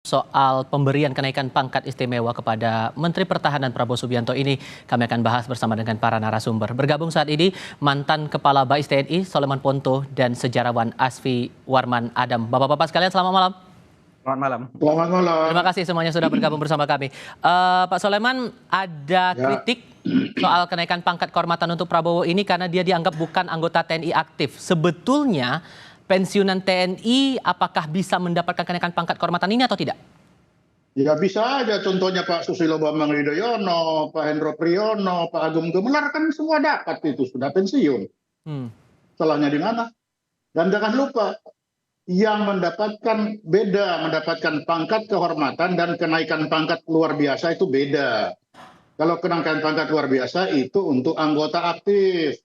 Soal pemberian kenaikan pangkat istimewa kepada Menteri Pertahanan Prabowo Subianto ini kami akan bahas bersama dengan para narasumber. Bergabung saat ini mantan Kepala Bais TNI Soleman Ponto dan sejarawan Asfi Warman Adam. Bapak-bapak sekalian selamat malam. Selamat malam. Selamat malam. Terima kasih semuanya sudah bergabung bersama kami. Pak Soleman, ada kritik soal kenaikan pangkat kehormatan untuk Prabowo ini karena dia dianggap bukan anggota TNI aktif. Sebetulnya pensiunan TNI apakah bisa mendapatkan kenaikan pangkat kehormatan ini atau tidak? Ya bisa aja, contohnya Pak Susilo Bambang Yudhoyono, Pak Hendro Priyono, Pak Agung Gemelar kan semua dapat itu, sudah pensiun. Salahnya di mana? Dan jangan lupa, yang mendapatkan pangkat kehormatan dan kenaikan pangkat luar biasa itu beda. Kalau kenaikan pangkat luar biasa itu untuk anggota aktif.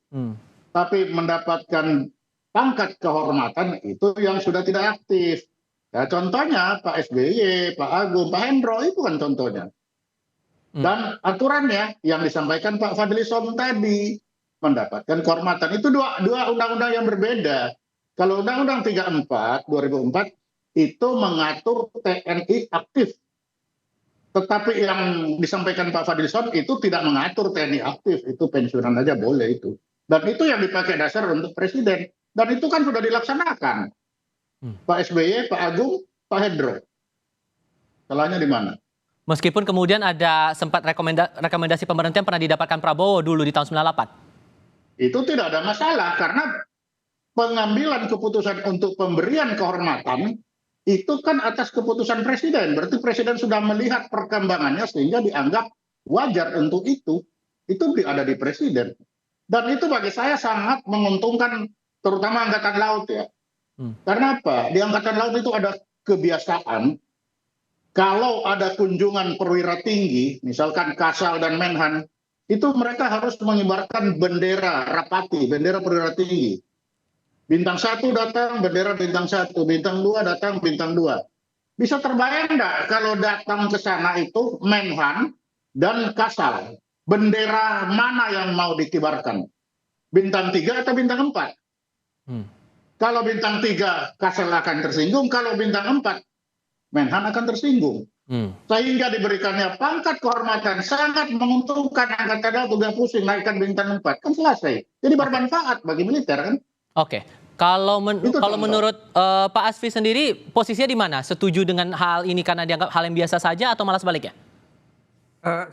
Tapi mendapatkan pangkat kehormatan itu yang sudah tidak aktif. Ya, contohnya Pak SBY, Pak Agung, Pak Hendro itu kan contohnya. Dan aturannya yang disampaikan Pak Fadlison tadi mendapatkan kehormatan itu dua undang-undang yang berbeda. Kalau Undang-Undang 34 2004 itu mengatur TNI aktif. Tetapi yang disampaikan Pak Fadlison itu tidak mengatur TNI aktif, itu pensiunan aja boleh itu. Dan itu yang dipakai dasar untuk presiden. Dan itu kan sudah dilaksanakan. Pak SBY, Pak Agung, Pak Hendro. Salahnya di mana? Meskipun kemudian ada sempat rekomendasi pemberhentian pernah didapatkan Prabowo dulu di tahun 98. Itu tidak ada masalah karena pengambilan keputusan untuk pemberian kehormatan itu kan atas keputusan presiden. Berarti presiden sudah melihat perkembangannya sehingga dianggap wajar untuk itu. Itu ada di presiden. Dan itu bagi saya sangat menguntungkan terutama Angkatan Laut ya. Karena apa? Di Angkatan Laut itu ada kebiasaan kalau ada kunjungan perwira tinggi, misalkan Kasal dan Menhan, itu mereka harus mengibarkan bendera Rapati, bendera perwira tinggi. Bintang 1 datang, bendera bintang 1, bintang 2 datang, bintang 2. Bisa terbayang enggak kalau datang ke sana itu Menhan dan Kasal, bendera mana yang mau dikibarkan? Bintang 3 atau bintang 4? Kalau bintang 3 Kasal akan tersinggung, kalau bintang 4 Menhan akan tersinggung. Sehingga diberikannya pangkat kehormatan sangat menguntungkan Angkatan Laut, udah pusing naikkan bintang 4 kan selesai. Jadi bermanfaat bagi militer kan. Oke. Kalau menurut Pak Asfi sendiri posisinya di mana? Setuju dengan hal ini karena dianggap hal yang biasa saja atau malah sebaliknya?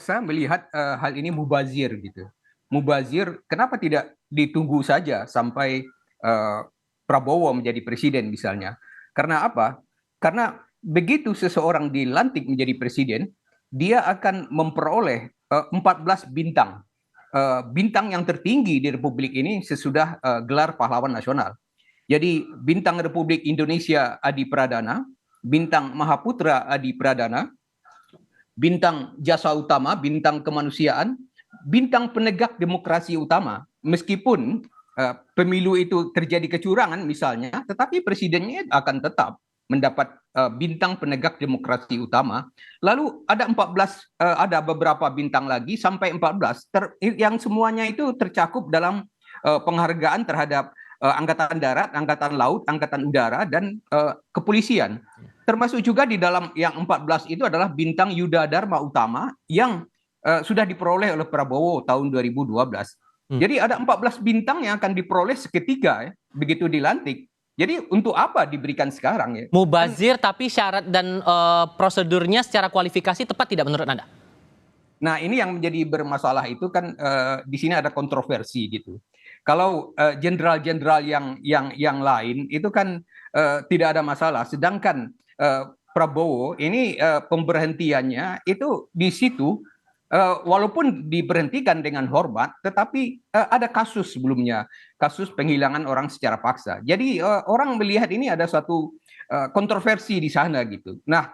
Saya melihat hal ini mubazir gitu. Mubazir, kenapa tidak ditunggu saja sampai Prabowo menjadi presiden misalnya? Karena apa? Karena begitu seseorang dilantik menjadi presiden, dia akan memperoleh 14 bintang. Bintang yang tertinggi di Republik ini sesudah gelar pahlawan nasional. Jadi bintang Republik Indonesia Adi Pradana, bintang Mahaputra Adi Pradana, bintang jasa utama, bintang kemanusiaan, bintang penegak demokrasi utama. Meskipun pemilu itu terjadi kecurangan misalnya, tetapi presidennya akan tetap mendapat bintang penegak demokrasi utama. Lalu ada 14, ada beberapa bintang lagi sampai 14 yang semuanya itu tercakup dalam penghargaan terhadap Angkatan Darat, Angkatan Laut, Angkatan Udara, dan kepolisian. Termasuk juga di dalam yang 14 itu adalah bintang Yuda Dharma Utama yang sudah diperoleh oleh Prabowo tahun 2012. Jadi ada 14 bintang yang akan diperoleh seketika ya, begitu dilantik. Jadi untuk apa diberikan sekarang ya? Mubazir tapi syarat dan prosedurnya secara kualifikasi tepat tidak menurut Anda? Nah ini yang menjadi bermasalah itu kan di sini ada kontroversi gitu. Kalau jenderal-jenderal yang lain itu kan tidak ada masalah. Sedangkan Prabowo ini pemberhentiannya itu di situ walaupun diberhentikan dengan hormat, tetapi ada kasus sebelumnya, kasus penghilangan orang secara paksa. Jadi orang melihat ini ada suatu kontroversi di sana gitu. Nah,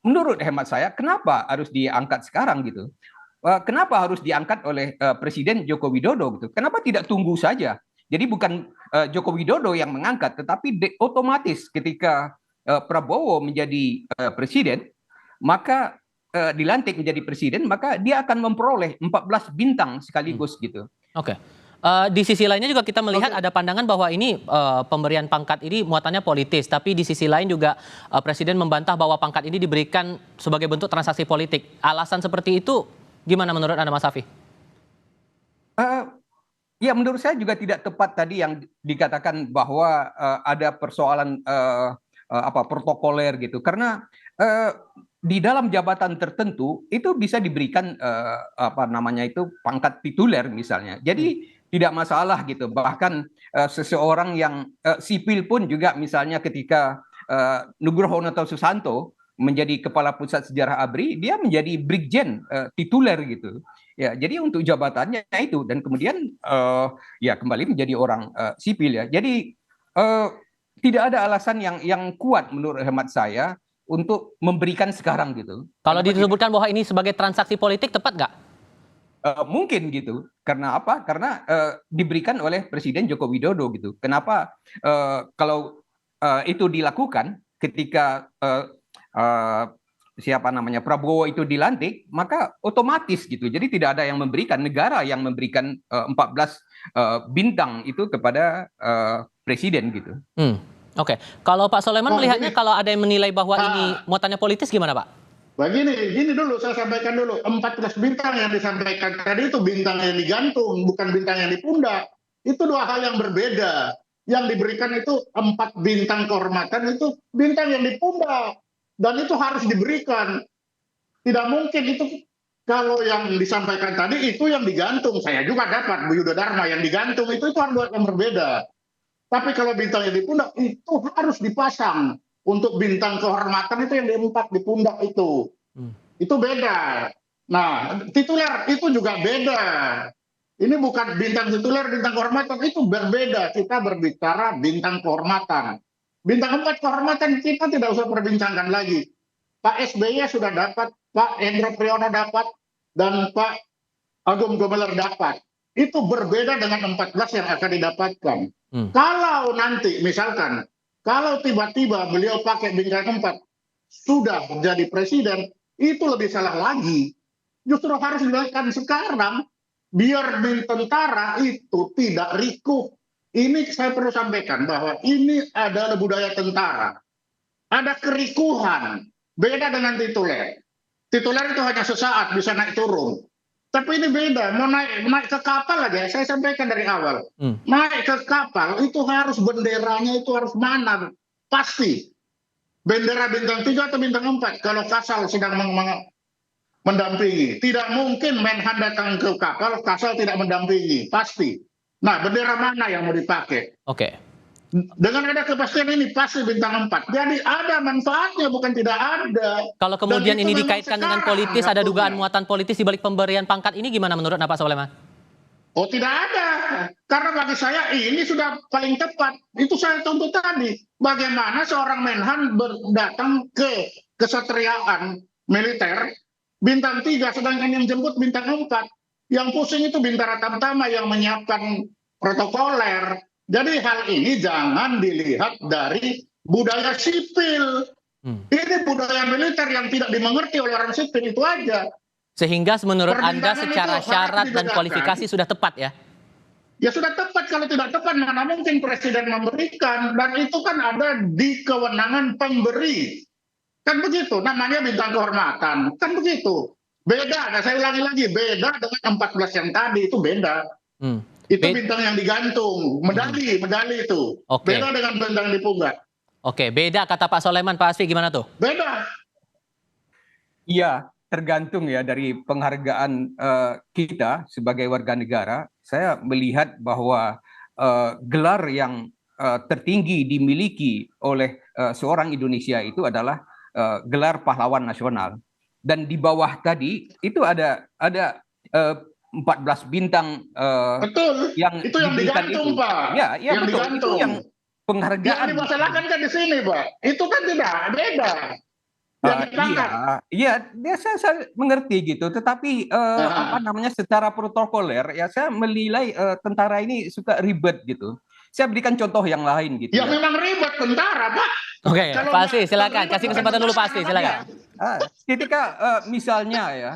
menurut hemat saya, kenapa harus diangkat sekarang gitu? Kenapa harus diangkat oleh Presiden Joko Widodo gitu? Kenapa tidak tunggu saja? Jadi bukan Joko Widodo yang mengangkat, tetapi otomatis ketika Prabowo menjadi presiden, maka dilantik menjadi presiden, maka dia akan memperoleh 14 bintang sekaligus gitu. Oke. Di sisi lainnya juga kita melihat ada pandangan bahwa ini pemberian pangkat ini muatannya politis, tapi di sisi lain juga Presiden membantah bahwa pangkat ini diberikan sebagai bentuk transaksi politik. Alasan seperti itu gimana menurut Anda, Mas Safi? Ya, menurut saya juga tidak tepat tadi yang dikatakan bahwa ada persoalan protokoler gitu, karena di dalam jabatan tertentu itu bisa diberikan pangkat tituler misalnya. Jadi tidak masalah gitu. Bahkan seseorang yang sipil pun juga misalnya ketika Nugroho Susanto menjadi kepala pusat sejarah ABRI, dia menjadi brigjen tituler gitu. Ya, jadi untuk jabatannya itu dan kemudian ya kembali menjadi orang sipil ya. Jadi tidak ada alasan yang kuat menurut hemat saya untuk memberikan sekarang gitu. Kalau disebutkan bahwa ini sebagai transaksi politik, tepat nggak? Mungkin gitu. Karena apa? Karena diberikan oleh Presiden Joko Widodo gitu. Kenapa kalau itu dilakukan ketika Prabowo itu dilantik, maka otomatis gitu. Jadi tidak ada yang memberikan, negara yang memberikan 14 bintang itu kepada Presiden gitu. Oke. Kalau Pak Soleman melihatnya kalau ada yang menilai bahwa ini muatannya politis gimana, Pak? Gini dulu saya sampaikan dulu. 14 bintang yang disampaikan tadi itu bintang yang digantung, bukan bintang yang di pundak. Itu dua hal yang berbeda. Yang diberikan itu 4 bintang kehormatan itu bintang yang di pundak. Dan itu harus diberikan. Tidak mungkin itu kalau yang disampaikan tadi itu yang digantung. Saya juga dapat Bu Yuda Dharma yang digantung itu harus yang berbeda. Tapi kalau bintang yang di pundak itu harus dipasang. Untuk bintang kehormatan itu yang di 4 di pundak itu. Itu beda. Nah, tituler itu juga beda. Ini bukan bintang tituler, bintang kehormatan itu berbeda. Kita berbicara bintang kehormatan. Bintang 4 kehormatan kita tidak usah perbincangkan lagi. Pak SBY sudah dapat, Pak Hendro Priyono dapat, dan Pak Agung Gumelar dapat. Itu berbeda dengan 14 yang akan didapatkan. Kalau nanti misalkan, kalau tiba-tiba beliau pakai bintang 4 sudah menjadi presiden, itu lebih salah lagi. Justru harus dilakukan sekarang, biar tentara itu tidak rikuh. Ini saya perlu sampaikan bahwa ini adalah budaya tentara. Ada kerikuhan, beda dengan tituler. Tituler itu hanya sesaat bisa naik turun. Tapi ini beda, mau naik ke kapal aja, saya sampaikan dari awal. Naik ke kapal itu harus benderanya itu harus mana, pasti. Bendera bintang 3 atau bintang 4 kalau Kasal sedang mendampingi. Tidak mungkin Menhan datang ke kapal, Kasal tidak mendampingi, pasti. Nah, bendera mana yang mau dipakai? Oke. Dengan ada kepastian ini pasti bintang 4. Jadi ada manfaatnya, bukan tidak ada. Kalau kemudian ini dikaitkan dengan politis, ada dugaan muatan politis di balik pemberian pangkat ini gimana menurut Pak Soleman? Oh, tidak ada. Karena bagi saya ini sudah paling tepat. Itu saya tuntut tadi. Bagaimana seorang Menhan datang ke kesatriaan militer, bintang 3, sedangkan yang jemput bintang 4. Yang pusing itu Bintara Tamtama yang menyiapkan protokoler. Jadi hal ini jangan dilihat dari budaya sipil. Ini budaya militer yang tidak dimengerti oleh orang sipil, itu aja. Sehingga menurut Anda secara syarat dan kualifikasi sudah tepat ya? Ya sudah tepat, kalau tidak tepat mana mungkin Presiden memberikan. Dan itu kan ada di kewenangan pemberi. Kan begitu, namanya bintang kehormatan. Kan begitu. Beda, nah saya ulangi lagi, beda dengan 14 yang tadi, itu beda. Itu bintang yang digantung, medali itu. Beda dengan bintang di pundak. Oke, beda kata Pak Soleman. Pak Asfi gimana tuh? Beda. Iya, tergantung ya dari penghargaan kita sebagai warga negara. Saya melihat bahwa gelar yang tertinggi dimiliki oleh seorang Indonesia itu adalah gelar pahlawan nasional. Dan di bawah tadi itu ada 14 bintang betul. Yang itu yang digantung, Pak. Ya, yang betul. Digantung. Itu yang penghargaan. Yang dimasalahkan kan di sini, Pak. Itu kan tidak beda. Iya, saya mengerti gitu. Tetapi secara protokoler ya saya menilai tentara ini suka ribet gitu. Saya berikan contoh yang lain gitu. Ya memang ribet tentara, Pak. Oke, Pak Asfi silakan. Kasih kesempatan dulu Pak Asfi, silakan. Ketika misalnya ya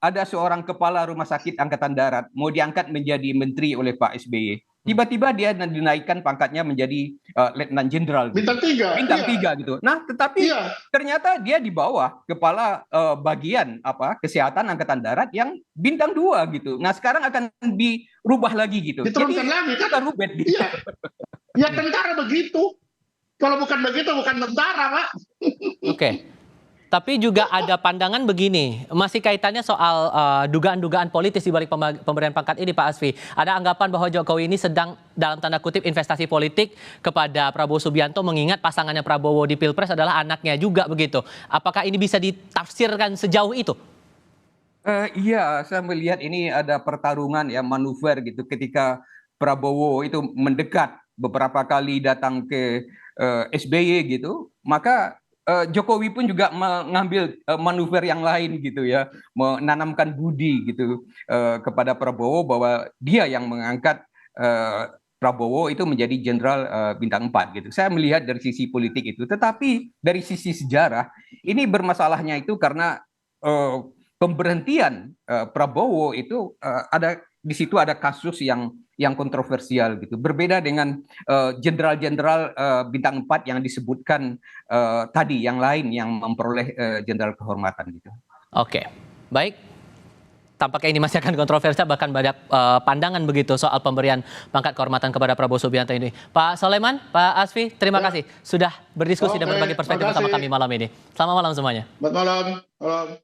ada seorang kepala rumah sakit Angkatan Darat mau diangkat menjadi menteri oleh Pak SBY. Tiba-tiba dia dinaikkan pangkatnya menjadi letnan jenderal. Gitu. Bintang 3 gitu. Nah, tetapi ternyata dia di bawah kepala bagian kesehatan Angkatan Darat yang bintang 2 gitu. Nah, sekarang akan dirubah lagi gitu. Diturunkan lagi kan? Rubet gitu. Iya. Ya tentara begitu. Kalau bukan begitu bukan tentara, Pak. Oke. Tapi juga ada pandangan begini, masih kaitannya soal dugaan-dugaan politis di balik pemberian pangkat ini, Pak Asfi. Ada anggapan bahwa Jokowi ini sedang dalam tanda kutip investasi politik kepada Prabowo Subianto, mengingat pasangannya Prabowo di Pilpres adalah anaknya juga begitu. Apakah ini bisa ditafsirkan sejauh itu? Iya, saya melihat ini ada pertarungan ya, manuver gitu ketika Prabowo itu mendekat beberapa kali datang ke SBY gitu, maka Jokowi pun juga mengambil manuver yang lain gitu ya, menanamkan budi gitu kepada Prabowo bahwa dia yang mengangkat Prabowo itu menjadi jenderal bintang 4 gitu. Saya melihat dari sisi politik itu, tetapi dari sisi sejarah ini bermasalahnya itu karena pemberhentian Prabowo itu ada di situ ada kasus yang kontroversial gitu. Berbeda dengan jenderal-jenderal bintang 4 yang disebutkan tadi, yang lain yang memperoleh jenderal kehormatan gitu. Oke, baik. Tampaknya ini masih akan kontroversial, bahkan banyak pandangan begitu soal pemberian pangkat kehormatan kepada Prabowo Subianto ini. Pak Soleman, Pak Asfi, terima kasih sudah berdiskusi dan berbagi perspektif bersama kami malam ini. Selamat malam semuanya. Selamat malam.